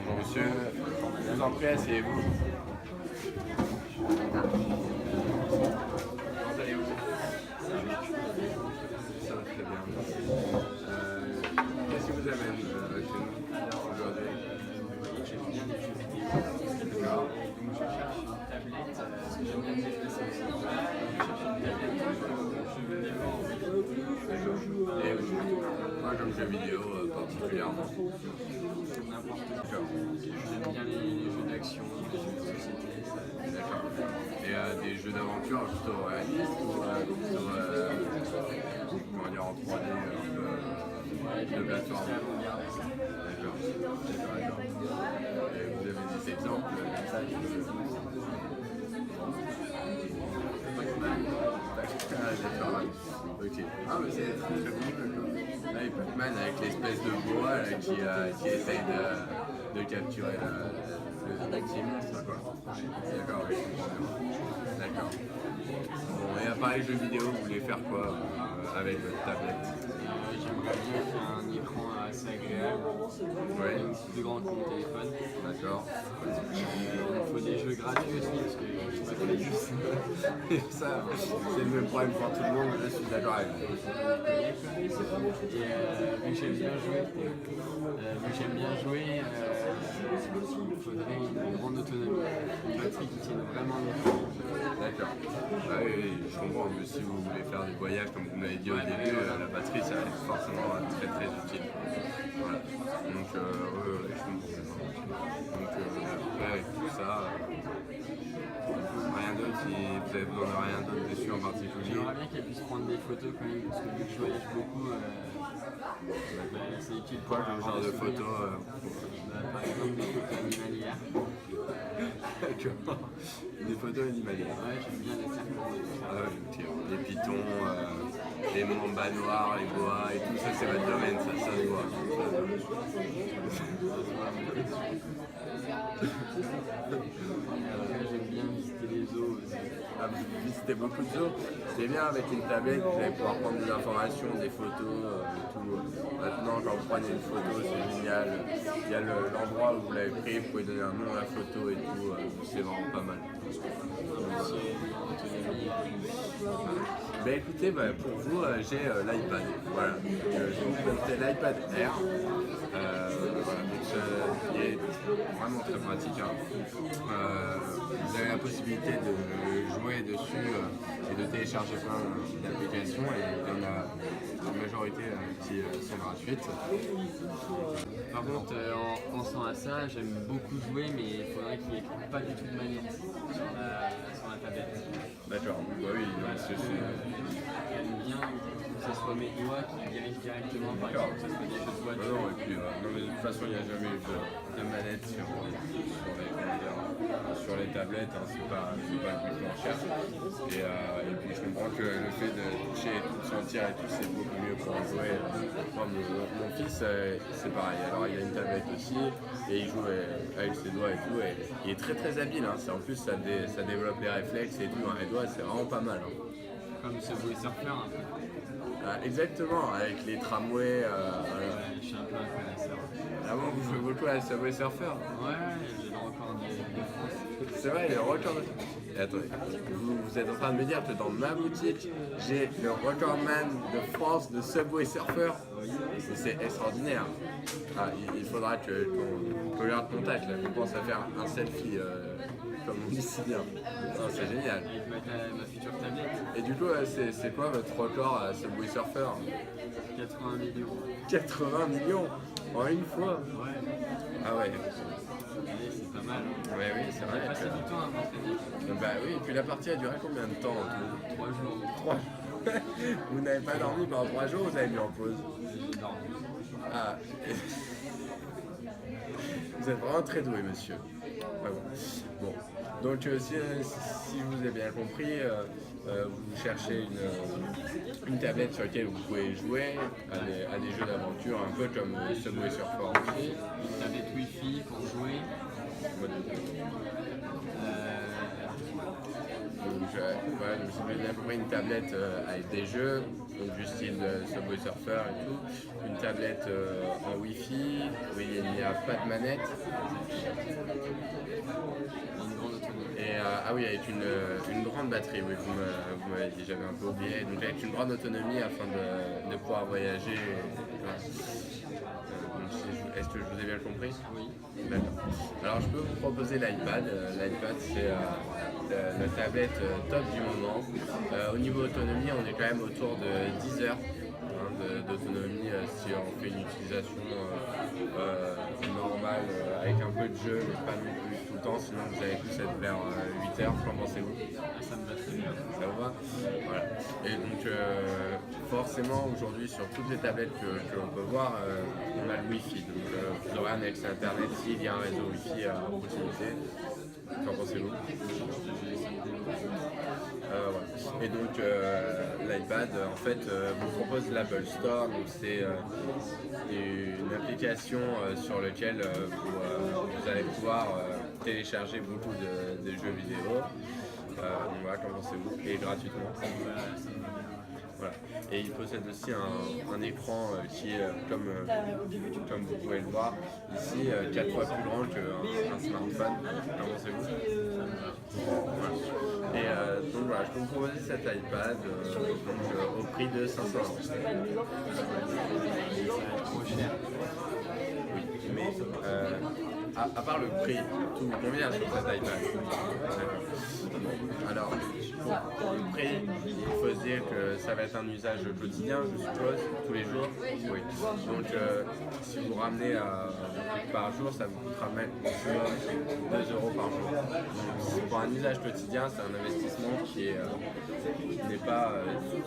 Bonjour monsieur, je vous en prie, asseyez-vous. Comment allez-vous? Ça va très bien, merci. Qu'est-ce qui vous amène chez nous aujourd'hui? D'accord. Donc je cherche une tablette, parce que j'aime bien me déplacer aussi. Je cherche une tablette jeux vidéo. Et moi comme jeu vidéo particulièrement. N'importe quoi. J'aime bien les jeux d'action, les jeux de société. D'accord. Et des jeux d'aventure plutôt réalistes ou plutôt comment dire, en 3D un peu de plateforme? D'accord. Et vous avez des exemples comme ça d'accord. Ok. Ah mais c'est très bon jeu. Là, et Pac-Man avec l'espèce de boa là, qui essaye de capturer le petit monstre quoi. D'accord, oui, je comprends bien. D'accord. Bon, et à part les jeux vidéo, vous voulez faire quoi avec votre tablette? J'aimerais bien faire un écran assez agréable, Ouais. une plus grande que mon téléphone. D'accord. Il faut des jeux gratuits aussi parce que je sais pas quoi les jeux. Ça, c'est le même problème pour tout le monde, je suis d'accord avec vous. Et vu que j'aime bien jouer, il faudrait une grande autonomie, une batterie qui tienne vraiment longtemps. D'accord. Ah oui, oui, je comprends, mais si vous voulez faire des voyages, comme vous me l'avez dit au début, la batterie, ça va être forcément très très utile. Voilà. Donc, oui, je comprends. Donc, après, avec tout ça, rien d'autre, si vous avez besoin de rien d'autre dessus en particulier. J'aimerais bien qu'elle puisse prendre des photos quand même, parce que vu que je voyage beaucoup, c'est utile pour Quoi comme genre de photos par exemple des photos animalières. D'accord. Des photos animalières. Ouais, j'aime bien les serpents et tout ça. Ah, ok. Les pitons, les mambas noirs, les boas et tout ça, c'est votre domaine, ça se voit. Après, j'aime bien visiter les zoos aussi. Ah, vous visitez beaucoup de zoos. C'est bien avec une tablette, vous allez pouvoir prendre des informations, des photos, tout. Maintenant, quand vous prenez une photo, c'est génial. Il y a l'endroit où vous l'avez pris, vous pouvez donner un nom à la photo et tout. C'est vraiment pas mal. Ben écoutez, pour vous, j'ai l'iPad. Voilà. Je vais vous présenter l'iPad Air. Voilà. Donc, il est vraiment très pratique. Hein. Vous avez la possibilité de jouer dessus et de télécharger plein d'applications et il y en a la majorité qui sont gratuites. Par contre, en pensant à ça, j'aime beaucoup jouer, mais il faudrait qu'il n'y ait pas du tout de manette sur la tablette. D'accord, bah oui, J'aime bien que ce soit mes doigts qui dirigent directement, par exemple, que ce soit des jeux de voiture. non, et puis, non, mais de toute façon, il n'y a jamais eu de manette sur les tablettes, hein, c'est pas le but qu'on cherche. Et puis je comprends que le fait de toucher et tout, de sentir et tout, c'est beaucoup mieux pour en jouer. Moi, mon fils, c'est pareil. Alors il a une tablette aussi et il joue avec ses doigts et tout. Et il est très très habile. Hein. En plus, ça développe les réflexes et tout dans les doigts, c'est vraiment pas mal. Hein. Comme Subway Surfer un peu. Exactement, avec les tramways. Je suis un peu un connaisseur. Avant, vous jouez beaucoup à la Subway Surfer. Ouais, j'ai le record de France. C'est vrai, il y a le record de... Et attendez, vous êtes en train de me dire que dans ma boutique, j'ai le recordman de France de Subway Surfer. C'est extraordinaire. Ah, il faudra qu'on leur contacte, là, qu'on pense à faire un selfie, comme on dit si bien. C'est génial. Avec ma future tablette, Et du coup, c'est quoi votre record à Subway Surfer? 80 millions. 80 millions en une fois. Ouais, Ah ouais. allez, c'est pas mal. Ouais, oui, c'est vrai. J'ai passé du temps à m'entraîner. Bah oui, et puis la partie a duré combien de temps en tout? 3 jours. 3 jours. Vous n'avez pas dormi pendant 3 jours, vous avez mis en pause. J'ai dormi. Ah. Vous êtes vraiment très doué, monsieur. Ah bon. Donc si je vous ai bien compris, vous cherchez une tablette sur laquelle vous pouvez jouer à des jeux d'aventure, un peu comme Subway Surfer aussi. Une tablette Wi-Fi pour jouer. Donc, voilà, donc si vous avez bien compris, une tablette avec des jeux, donc du style Subway Surfer et tout, une tablette en Wi-Fi, où il n'y a pas de manette. Une grande autonomie. Et ah oui, avec une grande batterie, oui, vous m'avez dit, j'avais un peu oublié. Donc avec une grande autonomie afin de pouvoir voyager. Voilà. Est-ce que je vous ai bien compris? Oui. D'accord. Alors je peux vous proposer l'iPad. L'iPad c'est la tablette top du moment. Au niveau autonomie, on est quand même autour de 10 heures d'autonomie si on fait une utilisation normale avec un peu de jeu, mais pas non plus tout le temps, sinon vous allez tous être vers 8 heures. Qu'en pensez-vous? Ça me va très bien. Ça vous va? Voilà. Et donc forcément aujourd'hui sur toutes les tablettes que l'on peut voir, on a le Wi-Fi. Donc vous aurez un accès internet s'il y a un réseau Wi-Fi à proximité. Qu'en pensez-vous? Voilà. Et donc l'iPad en fait vous propose l'Apple Store, donc c'est une application sur laquelle vous allez pouvoir télécharger beaucoup de jeux vidéo. Donc voilà, qu'en pensez-vous? Et gratuitement. Voilà. Et il possède aussi un écran qui est, comme vous pouvez le voir, ici 4 fois plus grand qu'un smartphone. Qu'en pensez-vous? Voilà. Et donc voilà, je peux vous proposer cet iPad au prix de 500 €. Ça va être trop cher. Oui, mais à part le prix, tout vous convient sur cet iPad. Alors, pour le prix, il faut se dire que ça va être un usage quotidien, je suppose, tous les jours. Oui. Donc, si vous ramenez par jour, ça vous coûtera même maximum 2 € par jour. Donc, pour un usage quotidien, c'est un investissement qui n'est pas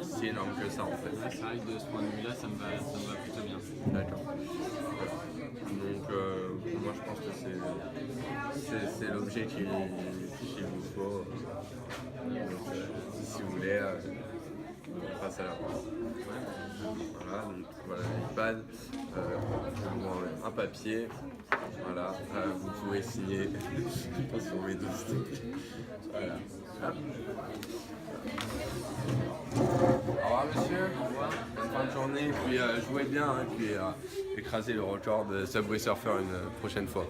si énorme que ça en fait. Ouais, c'est vrai que de ce point de vue-là, ça me va plutôt bien. D'accord. Donc moi je pense que c'est l'objet qu'il vous faut. Donc, si vous voulez, on passe à la place. Voilà, donc voilà l'iPad. Je vous enlève un papier. Voilà, vous pouvez signer sur mes dossiers. Voilà. Hop. Au revoir monsieur, bonne fin de journée, puis jouez bien, hein, puis écrasez le record de Subway Surfer une prochaine fois.